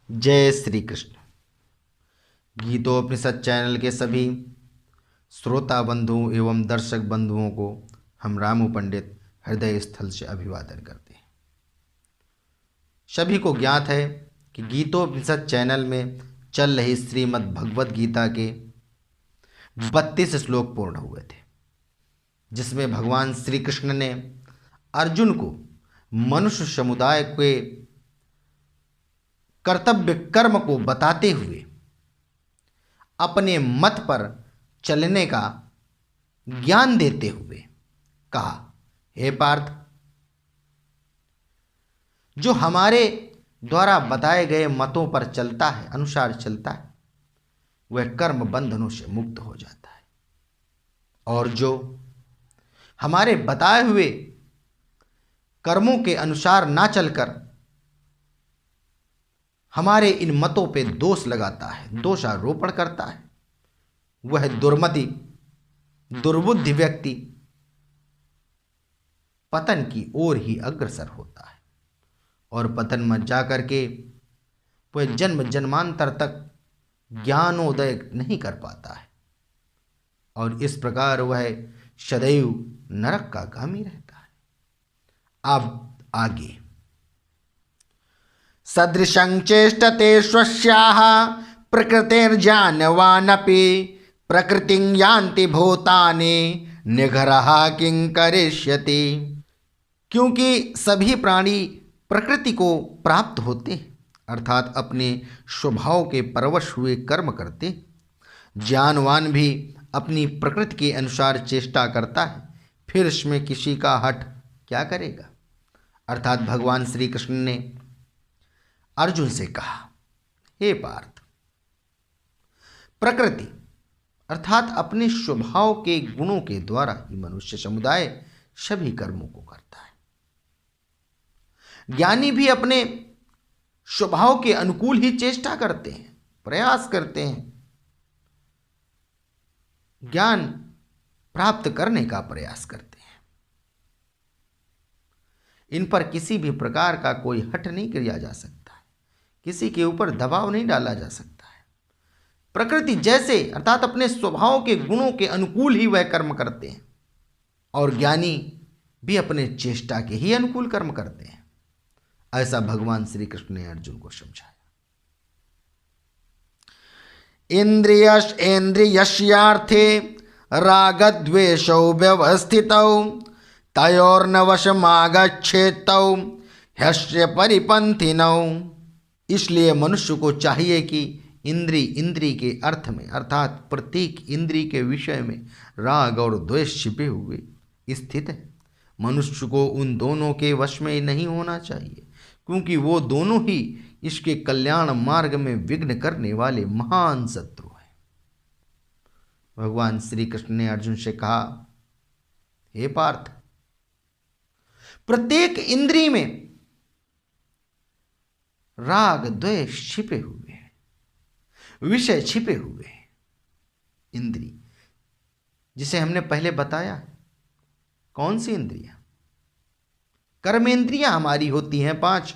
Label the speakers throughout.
Speaker 1: जय श्री कृष्ण। गीतोपनिषद चैनल के सभी श्रोता बंधुओं एवं दर्शक बंधुओं को हम रामू पंडित हृदय स्थल से अभिवादन करते हैं। सभी को ज्ञात है कि गीतोपनिषद चैनल में चल रही श्रीमद् भगवद गीता के 32 श्लोक पूर्ण हुए थे, जिसमें भगवान श्री कृष्ण ने अर्जुन को मनुष्य समुदाय के कर्तव्य कर्म को बताते हुए अपने मत पर चलने का ज्ञान देते हुए कहा, हे पार्थ, जो हमारे द्वारा बताए गए मतों पर चलता है, अनुसार चलता है, वह कर्म बंधनों से मुक्त हो जाता है, और जो हमारे बताए हुए कर्मों के अनुसार ना चलकर हमारे इन मतों पे दोष लगाता है, दोषारोपण करता है, वह दुर्मति दुर्बुद्धि व्यक्ति पतन की ओर ही अग्रसर होता है, और पतन में जाकर के वह जन्म जन्मांतर तक ज्ञानोदय नहीं कर पाता है, और इस प्रकार वह सदैव नरक का गामी रहता है। अब आगे, सदृशं चेष्टते स्वस्याः प्रकृतिर्जानवानपि प्रकृतिं यान्ति भूतानि निघरः किं करिष्यति। क्योंकि सभी प्राणी प्रकृति को प्राप्त होते हैं, अर्थात अपने स्वभाव के परवश हुए कर्म करते। ज्ञानवान भी अपनी प्रकृति के अनुसार चेष्टा करता है, फिर इसमें किसी का हठ क्या करेगा। अर्थात भगवान श्री कृष्ण ने अर्जुन से कहा, हे पार्थ, प्रकृति अर्थात अपने स्वभाव के गुणों के द्वारा ही मनुष्य समुदाय सभी कर्मों को करता है। ज्ञानी भी अपने स्वभाव के अनुकूल ही चेष्टा करते हैं, प्रयास करते हैं, ज्ञान प्राप्त करने का प्रयास करते हैं। इन पर किसी भी प्रकार का कोई हठ नहीं किया जा सकता है, किसी के ऊपर दबाव नहीं डाला जा सकता है। प्रकृति जैसे अर्थात अपने स्वभाव के गुणों के अनुकूल ही वह कर्म करते हैं, और ज्ञानी भी अपने चेष्टा के ही अनुकूल कर्म करते हैं। ऐसा भगवान श्री कृष्ण ने अर्जुन को समझाया। इंद्रियस्यार्थे रागद्वेषौ व्यवस्थितौ तयोर्न वशमागच्छेतौ ह्यस्य परिपंथिनौ। इसलिए मनुष्य को चाहिए कि इंद्री के अर्थ में अर्थात प्रत्येक इंद्री के विषय में राग और द्वेष छिपे हुए स्थित है। मनुष्य को उन दोनों के वश में नहीं होना चाहिए, क्योंकि वो दोनों ही इसके कल्याण मार्ग में विघ्न करने वाले महान शत्रु हैं। भगवान श्री कृष्ण ने अर्जुन से कहा, हे पार्थ, प्रत्येक इंद्री में राग द्वेष छिपे हुए हैं, विषय छिपे हुए हैं। इंद्री जिसे हमने पहले बताया, कौन सी इंद्रियां? कर्मेंद्रियां हमारी होती हैं 5,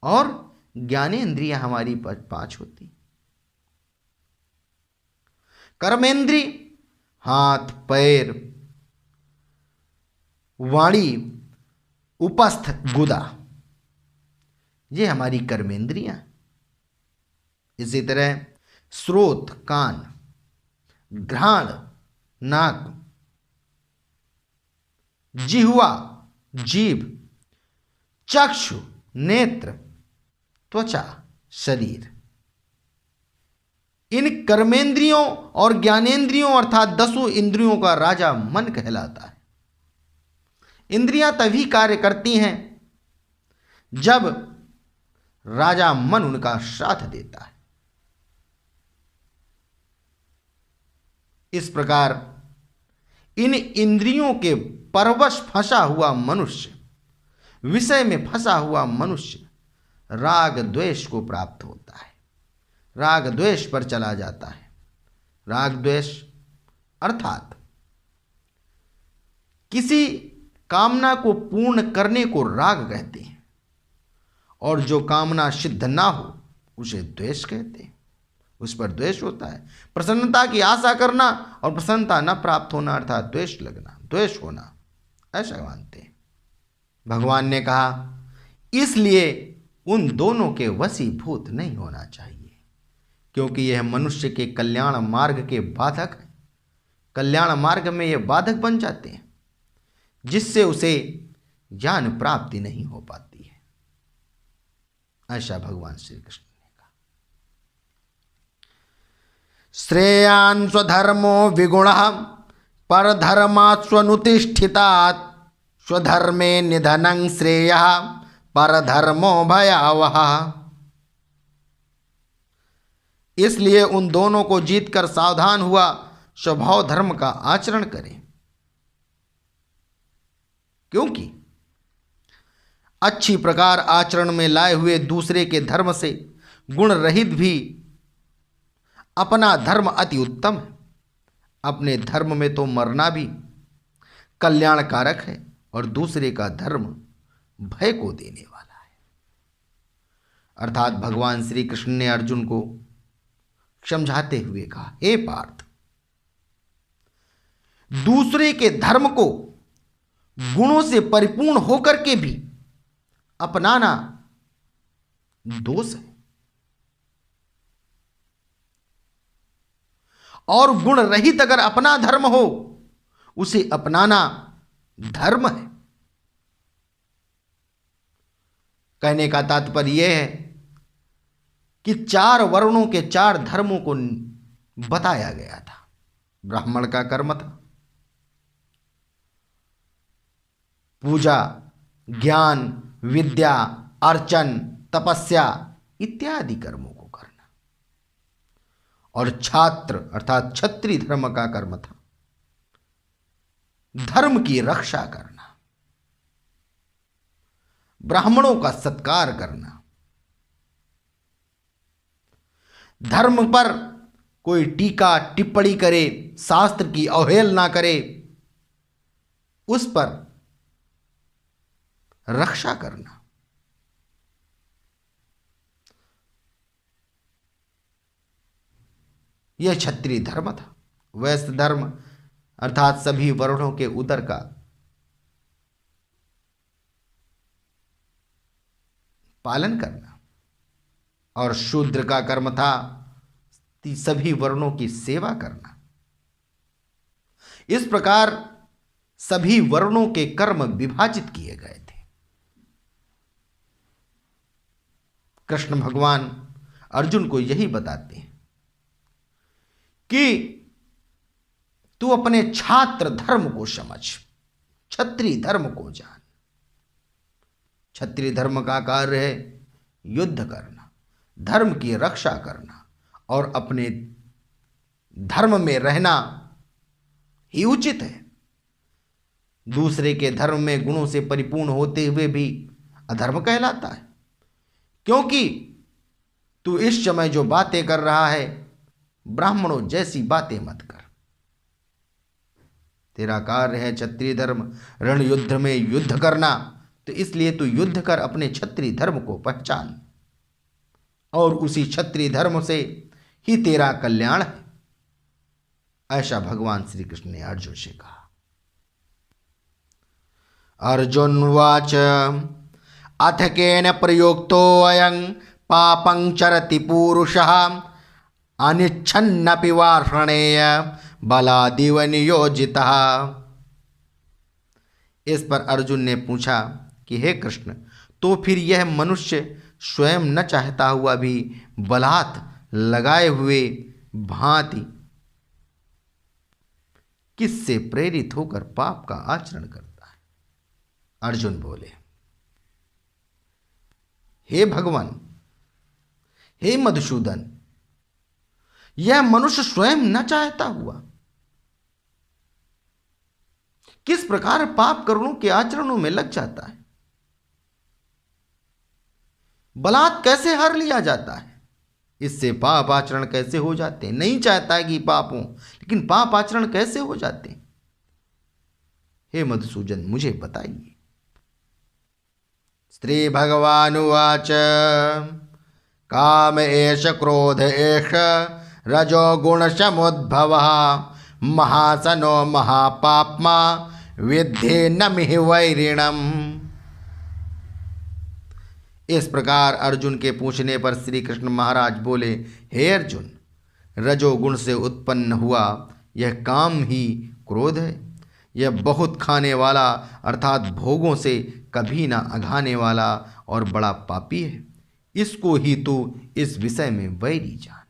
Speaker 1: और ज्ञानेंद्रियां हमारी 5 होती। कर्मेंद्री हाथ, पैर, वाणी, उपस्थ, गुदा, ये हमारी कर्मेंद्रियां। इसी तरह श्रोत कान, घ्राण नाक, जिह्वा जीभ, चक्षु नेत्र, त्वचा शरीर। इन कर्मेंद्रियों और ज्ञानेंद्रियों अर्थात 10 इंद्रियों का राजा मन कहलाता है। इंद्रियां तभी कार्य करती हैं जब राजा मन उनका साथ देता है। इस प्रकार इन इंद्रियों के परवश फंसा हुआ मनुष्य, विषय में फंसा हुआ मनुष्य राग द्वेष को प्राप्त होता है, राग द्वेष पर चला जाता है। राग द्वेष अर्थात किसी कामना को पूर्ण करने को राग कहते हैं, और जो कामना सिद्ध ना हो उसे द्वेष कहते हैं। उस पर द्वेष होता है। प्रसन्नता की आशा करना और प्रसन्नता न प्राप्त होना अर्थात द्वेष लगना, द्वेष होना, ऐसा मानते हैं। भगवान ने कहा इसलिए उन दोनों के वशीभूत नहीं होना चाहिए, क्योंकि यह मनुष्य के कल्याण मार्ग के बाधक है। कल्याण मार्ग में ये बाधक बन जाते हैं, जिससे उसे ज्ञान प्राप्ति नहीं हो पाती है। ऐसा भगवान श्री कृष्ण ने कहा। श्रेयान् स्वधर्मो विगुणः परधर्मात् स्वनुतिष्ठितात् स्वधर्मे निधनं श्रेयः परधर्मो भयावह। इसलिए उन दोनों को जीतकर सावधान हुआ स्वभाव धर्म का आचरण करें, क्योंकि अच्छी प्रकार आचरण में लाए हुए दूसरे के धर्म से गुण रहित भी अपना धर्म अति उत्तम है। अपने धर्म में तो मरना भी कल्याणकारक है और दूसरे का धर्म भय को देने वाला है। अर्थात भगवान श्री कृष्ण ने अर्जुन को समझाते हुए कहा, हे पार्थ, दूसरे के धर्म को गुणों से परिपूर्ण होकर के भी अपनाना दोष है, और गुण रहित अगर अपना धर्म हो उसे अपनाना धर्म है। कहने का तात्पर्य यह है कि 4 वर्णों के 4 धर्मों को बताया गया था। ब्राह्मण का कर्म था पूजा, ज्ञान, विद्या, अर्चन, तपस्या इत्यादि कर्मों को करना, और छात्र अर्थात क्षत्रिय धर्म का कर्म था धर्म की रक्षा करना, ब्राह्मणों का सत्कार करना, धर्म पर कोई टीका टिप्पणी करे, शास्त्र की अवहेलना करे, उस पर रक्षा करना। यह क्षत्रिय धर्म था। वैश्य धर्म अर्थात सभी वर्णों के उदर का पालन करना, और शूद्र का कर्म था सभी वर्णों की सेवा करना। इस प्रकार सभी वर्णों के कर्म विभाजित किए गए थे। कृष्ण भगवान अर्जुन को यही बताते हैं कि तू अपने छात्र धर्म को समझ, क्षत्रिय धर्म को जान। क्षत्रिय धर्म का कार्य है युद्ध करना, धर्म की रक्षा करना, और अपने धर्म में रहना ही उचित है। दूसरे के धर्म में गुणों से परिपूर्ण होते हुए भी अधर्म कहलाता है, क्योंकि तू इस समय जो बातें कर रहा है ब्राह्मणों जैसी बातें मत कर। तेरा कार्य है क्षत्रिय धर्म, रण युद्ध में युद्ध करना, तो इसलिए तू युद्ध कर अपने क्षत्रिय धर्म को पहचान, और उसी क्षत्रिय धर्म से ही तेरा कल्याण है। ऐसा भगवान श्री कृष्ण ने अर्जुन से कहा। अर्जुन वाच अथ केन प्रयुक्तो अयं पापं चरति पूरुषः अनिच्छन्नपि वार्ष्णेय बलादिव नियोजितः। इस पर अर्जुन ने पूछा कि हे कृष्ण, तो फिर यह मनुष्य स्वयं न चाहता हुआ भी बलात् लगाए हुए भांति किससे प्रेरित होकर पाप का आचरण करता है? अर्जुन बोले, हे भगवान, हे मधुसूदन, यह मनुष्य स्वयं न चाहता हुआ किस प्रकार पाप कर्मों के आचरणों में लग जाता है? बलात् कैसे हर लिया जाता है? इससे पाप आचरण कैसे हो जाते हैं? नहीं चाहता है कि पाप हो, लेकिन पाप आचरण कैसे हो जाते हैं? हे मधुसूदन, मुझे बताइए। श्री भगवानुवाच काम एष क्रोध एष रजोगुण समुद्भवः महासनो महापाप्मा विद्धे नमिह वैरिणम। इस प्रकार अर्जुन के पूछने पर श्री कृष्ण महाराज बोले, हे अर्जुन, रजोगुण से उत्पन्न हुआ यह काम ही क्रोध है। यह बहुत खाने वाला अर्थात भोगों से कभी ना अघाने वाला और बड़ा पापी है। इसको ही तू इस विषय में वैरी जान।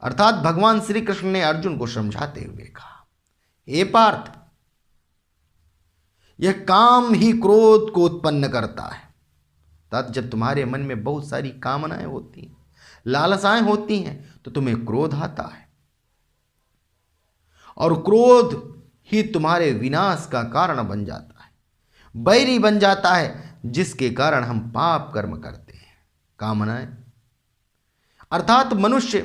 Speaker 1: अर्थात भगवान श्री कृष्ण ने अर्जुन को समझाते हुए कहा, हे पार्थ, यह काम ही क्रोध को उत्पन्न करता है। तब जब तुम्हारे मन में बहुत सारी कामनाएं होती हैं, लालसाएं होती हैं, तो तुम्हें क्रोध आता है और क्रोध ही तुम्हारे विनाश का कारण बन जाता है, बैरी बन जाता है, जिसके कारण हम पाप कर्म करते हैं। कामनाएं अर्थात मनुष्य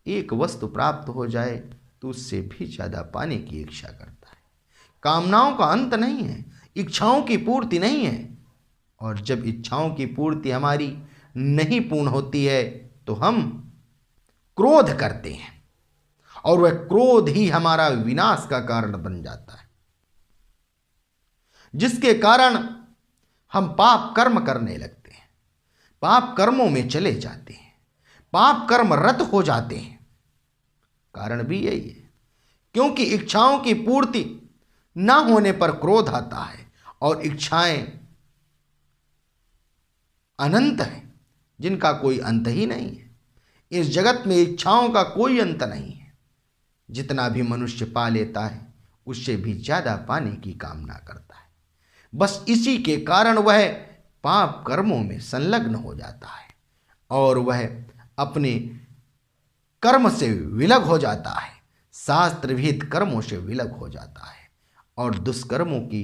Speaker 1: एक वस्तु प्राप्त हो जाए तो उससे भी ज्यादा पाने की इच्छा करता है। कामनाओं का अंत नहीं है, इच्छाओं की पूर्ति नहीं है, और जब इच्छाओं की पूर्ति हमारी नहीं पूर्ण होती है तो हम क्रोध करते हैं और वह क्रोध ही हमारा विनाश का कारण बन जाता है, जिसके कारण हम पाप कर्म करने लगते हैं, पाप कर्मों में चले जाते हैं, पाप कर्म रत हो जाते हैं। कारण भी यही है, क्योंकि इच्छाओं की पूर्ति ना होने पर क्रोध आता है और इच्छाएं अनंत है, जिनका कोई अंत ही नहीं है। इस जगत में इच्छाओं का कोई अंत नहीं है। जितना भी मनुष्य पा लेता है उससे भी ज्यादा पाने की कामना करता है। बस इसी के कारण वह पाप कर्मों में संलग्न हो जाता है और वह अपने कर्म से विलग हो जाता है, शास्त्र विहित कर्मों से विलग हो जाता है और दुष्कर्मों की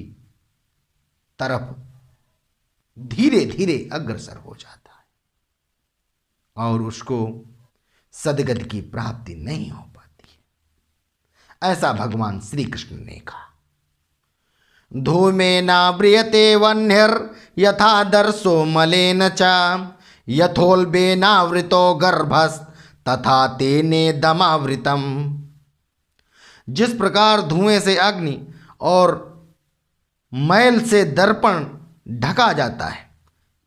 Speaker 1: तरफ धीरे धीरे अग्रसर हो जाता है और उसको सदगति की प्राप्ति नहीं हो पाती है। ऐसा भगवान श्री कृष्ण ने कहा। धूमेनाव्रियते वह्निर् यथा दर्शो मलेन च यथोल्बेनावृतो गर्भस् तथा तेनेदमावृतम। जिस प्रकार धुएं से अग्नि और मैल से दर्पण ढका जाता है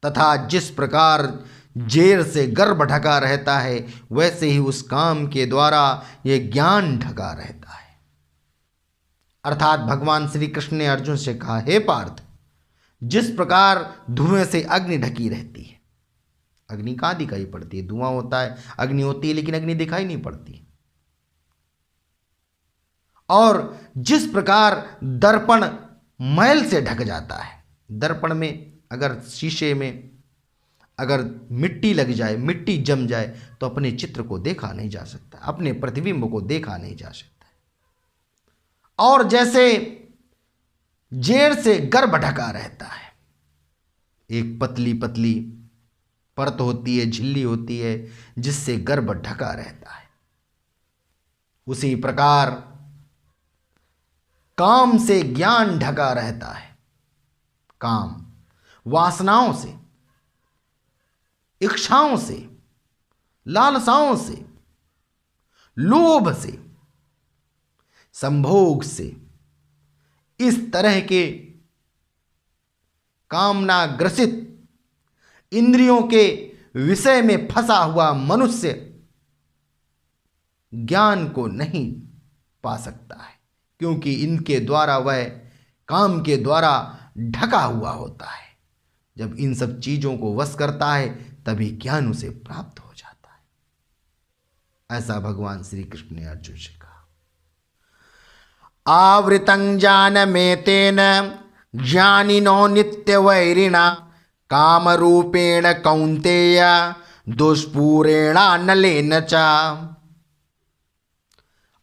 Speaker 1: तथा जिस प्रकार जेर से गर्भ ढका रहता है, वैसे ही उस काम के द्वारा यह ज्ञान ढका रहता है। अर्थात भगवान श्री कृष्ण ने अर्जुन से कहा, हे पार्थ, जिस प्रकार धुएं से अग्नि ढकी रहती है, अग्नि कहाँ दिखाई पड़ती है? धुआं होता है, अग्नि होती है, लेकिन अग्नि दिखाई नहीं पड़ती। और जिस प्रकार दर्पण मैल से ढक जाता है, दर्पण में अगर शीशे में अगर मिट्टी लग जाए, मिट्टी जम जाए, तो अपने चित्र को देखा नहीं जा सकता, अपने प्रतिबिंब को देखा नहीं जा सकता। और जैसे जेर से गर्भ ढका रहता है, एक पतली पतली परत होती है, झिल्ली होती है, जिससे गर्भ ढका रहता है, उसी प्रकार काम से ज्ञान ढका रहता है। काम वासनाओं से, इच्छाओं से, लालसाओं से, लोभ से, संभोग से, इस तरह के कामना ग्रसित इंद्रियों के विषय में फंसा हुआ मनुष्य ज्ञान को नहीं पा सकता है, क्योंकि इनके द्वारा वह काम के द्वारा ढका हुआ होता है। जब इन सब चीजों को वश करता है तभी ज्ञान उसे प्राप्त हो जाता है। ऐसा भगवान श्री कृष्ण ने अर्जुन से कहा। आवृतं ज्ञानमेतेन ज्ञानिनो नित्य वैरिणा काम रूपेण कौन्तेय दुष्पूरेणा नलेन च।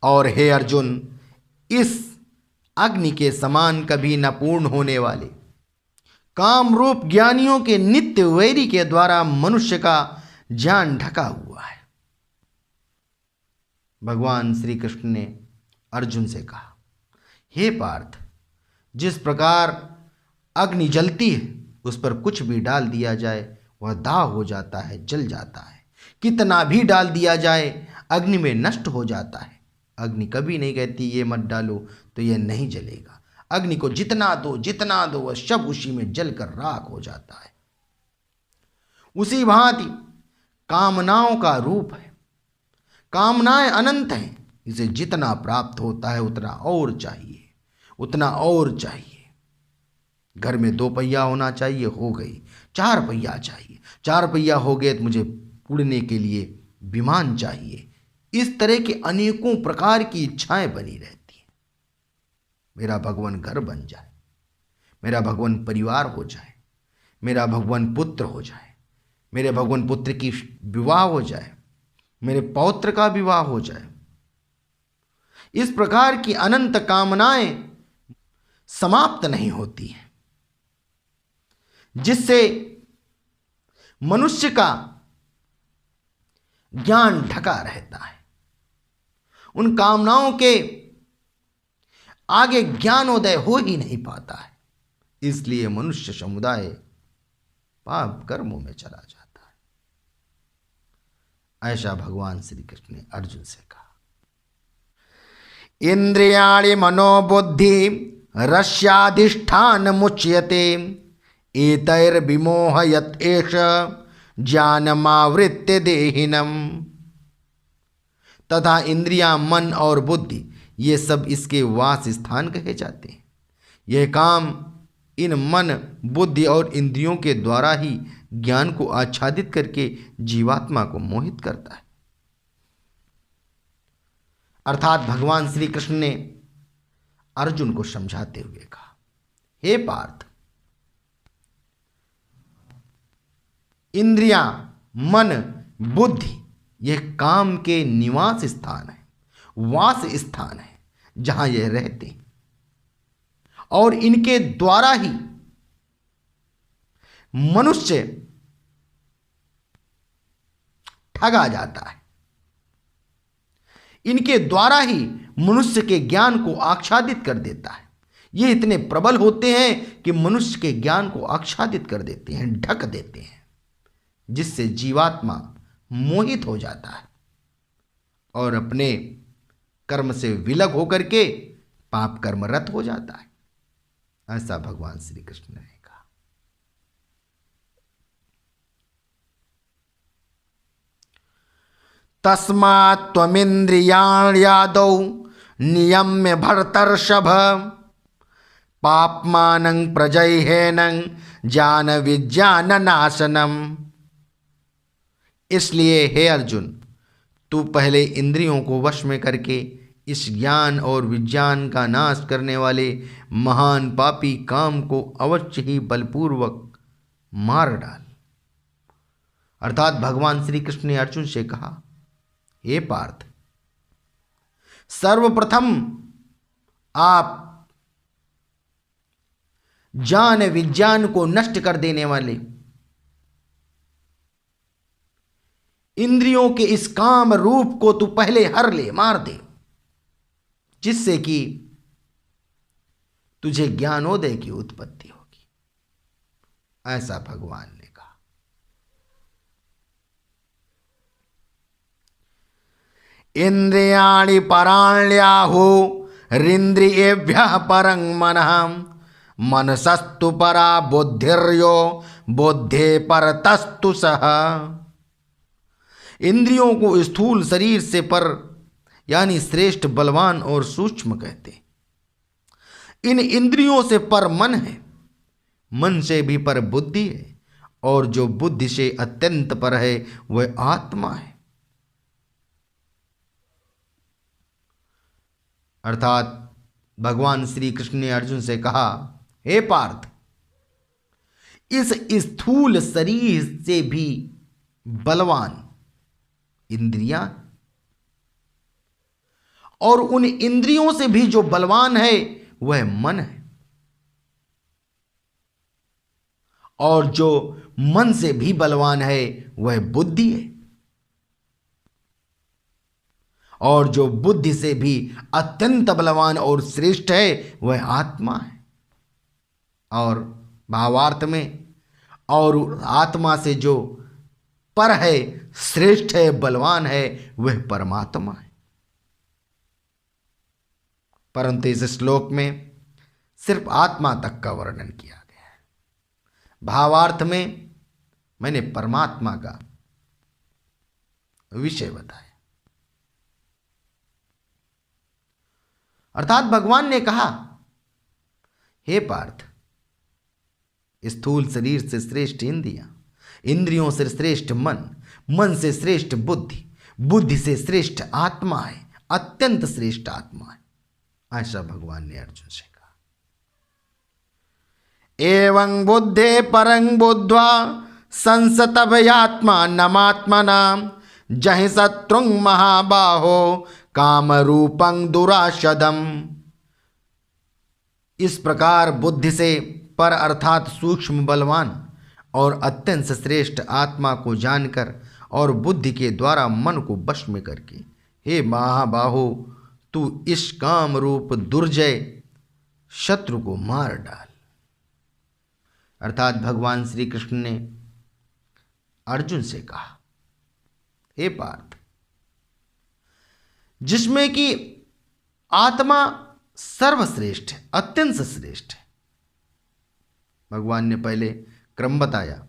Speaker 1: और हे अर्जुन, इस अग्नि के समान कभी न पूर्ण होने वाले काम रूप ज्ञानियों के नित्य वैरी के द्वारा मनुष्य का ज्ञान ढका हुआ है। भगवान श्री कृष्ण ने अर्जुन से कहा, हे पार्थ, जिस प्रकार अग्नि जलती है, उस पर कुछ भी डाल दिया जाए वह दाह हो जाता है, जल जाता है। कितना भी डाल दिया जाए अग्नि में नष्ट हो जाता है। अग्नि कभी नहीं कहती ये मत डालो तो यह नहीं जलेगा। अग्नि को जितना दो वह सब उसी में जलकर राख हो जाता है। उसी भांति कामनाओं का रूप है। कामनाएं अनंत हैं, इसे जितना प्राप्त होता है उतना और चाहिए, उतना और चाहिए। घर में 2 पहिया होना चाहिए, हो गई। 4 पहिया चाहिए, 4 पहिया हो गए तो मुझे उड़ने के लिए विमान चाहिए। इस तरह के अनेकों प्रकार की इच्छाएं बनी रहती हैं। मेरा भगवान घर बन जाए, मेरा भगवान परिवार हो जाए, मेरा भगवान पुत्र हो जाए, मेरे भगवान पुत्र की विवाह हो जाए, मेरे पौत्र का विवाह हो जाए। इस प्रकार की अनंत कामनाएं समाप्त नहीं होती हैं, जिससे मनुष्य का ज्ञान ढका रहता है। उन कामनाओं के आगे ज्ञानोदय हो ही नहीं पाता है। इसलिए मनुष्य समुदाय पाप कर्मों में चला जाता है। ऐसा भगवान श्री कृष्ण ने अर्जुन से कहा। इंद्रियाणि मनोबुद्धि रस्याधिष्ठान मुच्यते एतैर्विमोहयत् एष ज्ञानमावृत्य देहिनम। तथा इंद्रियां, मन और बुद्धि, ये सब इसके वास स्थान कहे जाते हैं। यह काम इन मन, बुद्धि और इंद्रियों के द्वारा ही ज्ञान को आच्छादित करके जीवात्मा को मोहित करता है। अर्थात भगवान श्री कृष्ण ने अर्जुन को समझाते हुए कहा, हे पार्थ, इंद्रियां, मन, बुद्धि यह काम के निवास स्थान है, वास स्थान है, जहां यह रहते हैं। और इनके द्वारा ही मनुष्य ठगा जाता है। इनके द्वारा ही मनुष्य के ज्ञान को आच्छादित कर देता है। ये इतने प्रबल होते हैं कि मनुष्य के ज्ञान को आच्छादित कर देते हैं, ढक देते हैं, जिससे जीवात्मा मोहित हो जाता है और अपने कर्म से विलग होकर के पाप कर्मरत हो जाता है। ऐसा भगवान श्री कृष्ण ने कहा। तस्मात् त्वमिन्द्रियाण्यादौ नियम्य भरतर्षभ पाप्मानं प्रजह्येनं ज्ञान विज्ञान नाशनम। इसलिए हे अर्जुन, तू पहले इंद्रियों को वश में करके इस ज्ञान और विज्ञान का नाश करने वाले महान पापी काम को अवश्य ही बलपूर्वक मार डाल। अर्थात भगवान श्री कृष्ण ने अर्जुन से कहा, हे पार्थ, सर्वप्रथम आप ज्ञान विज्ञान को नष्ट कर देने वाले इंद्रियों के इस काम रूप को तू पहले हर ले, मार दे, जिससे कि तुझे ज्ञानोदय की उत्पत्ति होगी। ऐसा भगवान ने कहा। इंद्रियाणि पराण्याहु रिंद्रियेभ्यः परं मनः मनसस्तु परा बुद्धिर्यो बुद्धे परतस्तु सह। इंद्रियों को स्थूल शरीर से पर यानी श्रेष्ठ, बलवान और सूक्ष्म कहते। इन इंद्रियों से पर मन है, मन से भी पर बुद्धि है, और जो बुद्धि से अत्यंत पर है वह आत्मा है। अर्थात भगवान श्री कृष्ण ने अर्जुन से कहा, हे पार्थ, इस स्थूल शरीर से भी बलवान इंद्रियां और उन इंद्रियों से भी जो बलवान है वह मन है, और जो मन से भी बलवान है वह बुद्धि है, और जो बुद्धि से भी अत्यंत बलवान और श्रेष्ठ है वह आत्मा है। और भावार्थ में और आत्मा से जो पर है, श्रेष्ठ है, बलवान है, वह परमात्मा है। परंतु इस श्लोक में सिर्फ आत्मा तक का वर्णन किया गया है। भावार्थ में मैंने परमात्मा का विषय बताया। अर्थात भगवान ने कहा, हे पार्थ, स्थूल शरीर से श्रेष्ठ इंद्रियां, इंद्रियों से श्रेष्ठ मन, मन से श्रेष्ठ बुद्धि, बुद्धि से श्रेष्ठ आत्मा है, अत्यंत श्रेष्ठ आत्मा है। ऐसा भगवान ने अर्जुन से कहा। एवं बुद्धे परं बुद्ध्वा संसतभयात्मा नमात्मना जहि शत्रुं महाबाहो काम रूपं दुराशदम। इस प्रकार बुद्धि से पर अर्थात सूक्ष्म, बलवान और अत्यंत श्रेष्ठ आत्मा को जानकर और बुद्धि के द्वारा मन को वश में करके, हे महाबाहो, तू इस काम रूप दुर्जय शत्रु को मार डाल। अर्थात भगवान श्री कृष्ण ने अर्जुन से कहा, हे पार्थ, जिसमें कि आत्मा सर्वश्रेष्ठ है, अत्यंत श्रेष्ठ है। भगवान ने पहले क्रम बताया,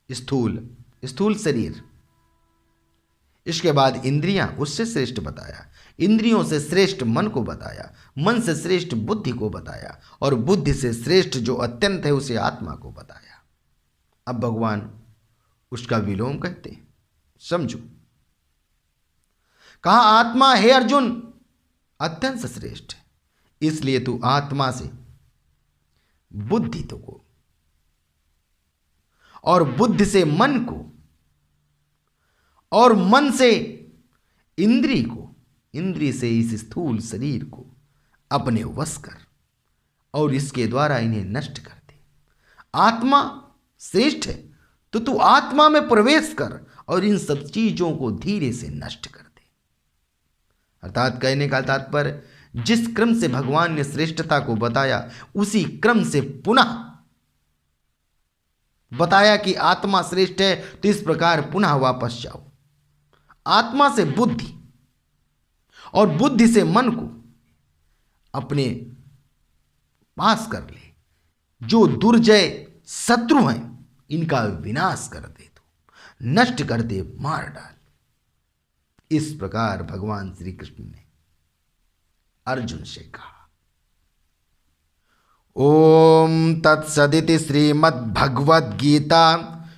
Speaker 1: स्थूल शरीर, इसके बाद इंद्रियां, उससे श्रेष्ठ बताया, इंद्रियों से श्रेष्ठ मन को बताया, मन से श्रेष्ठ बुद्धि को बताया, और बुद्धि से श्रेष्ठ जो अत्यंत है उसे आत्मा को बताया। अब भगवान उसका विलोम कहते हैं, समझो। कहा, आत्मा हे अर्जुन अत्यंत श्रेष्ठ है, इसलिए तू आत्मा से बुद्धि तो को, और बुद्धि से मन को, और मन से इंद्रिय को, इंद्रिय से इस स्थूल शरीर को अपने वश कर और इसके द्वारा इन्हें नष्ट कर दे। आत्मा श्रेष्ठ है तो तू आत्मा में प्रवेश कर और इन सब चीजों को धीरे से नष्ट कर दे। अर्थात कहने का तात्पर्य, जिस क्रम से भगवान ने श्रेष्ठता को बताया उसी क्रम से पुनः बताया कि आत्मा श्रेष्ठ है, तो इस प्रकार पुनः वापस जाओ। आत्मा से बुद्धि और बुद्धि से मन को अपने पास कर ले। जो दुर्जय शत्रु हैं इनका विनाश कर दे, तो नष्ट कर दे, मार डाल। इस प्रकार भगवान श्री कृष्ण ने अर्जुन से कहा। ओम तत्सदिति श्रीमद्भगवद्गीता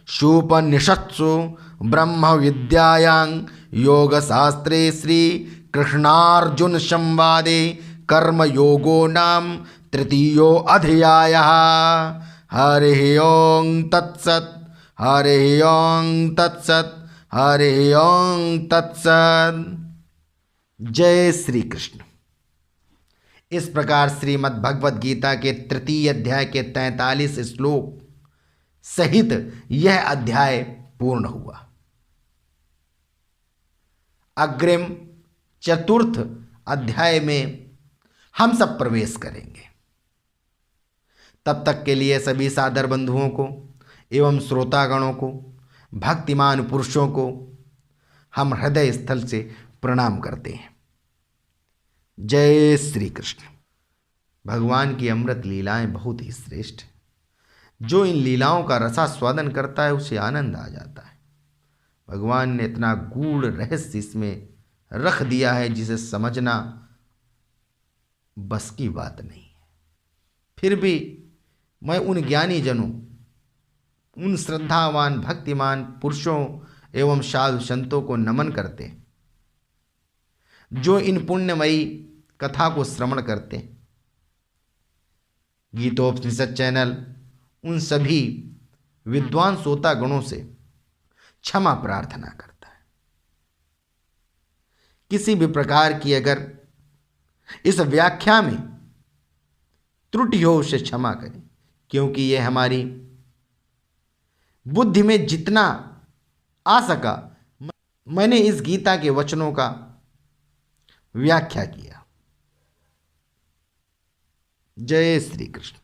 Speaker 1: शूपनिषत्सु ब्रह्म विद्यायां योग शास्त्रे श्री कृष्णार्जुन संवादे कर्म योगो नाम तृतीयो अध्यायः। हरि ओं तत्सत्, हरि ओं तत्सत्, हरि ओं तत्सत्। जय श्री कृष्ण। इस प्रकार श्रीमद् भगवद गीता के तृतीय अध्याय के 43 श्लोक सहित यह अध्याय पूर्ण हुआ। अग्रिम चतुर्थ अध्याय में हम सब प्रवेश करेंगे। तब तक के लिए सभी सादर बंधुओं को एवं श्रोतागणों को, भक्तिमान पुरुषों को हम हृदय स्थल से प्रणाम करते हैं। जय श्री कृष्ण। भगवान की अमृत लीलाएं बहुत ही श्रेष्ठ हैं। जो इन लीलाओं का रसास्वादन करता है उसे आनंद आ जाता है। भगवान ने इतना गूढ़ रहस्य इसमें रख दिया है जिसे समझना बस की बात नहीं है। फिर भी मैं उन ज्ञानी जनों, उन श्रद्धावान भक्तिमान पुरुषों एवं साधु संतों को नमन करते हैं जो इन पुण्यमयी कथा को श्रवण करते हैं। गीतोपनिषद चैनल उन सभी विद्वान श्रोता गणों से क्षमा प्रार्थना करता है। किसी भी प्रकार की अगर इस व्याख्या में त्रुटि हो उसे क्षमा करें, क्योंकि यह हमारी बुद्धि में जितना आ सका मैंने इस गीता के वचनों का व्याख्या किया। जय श्री कृष्ण।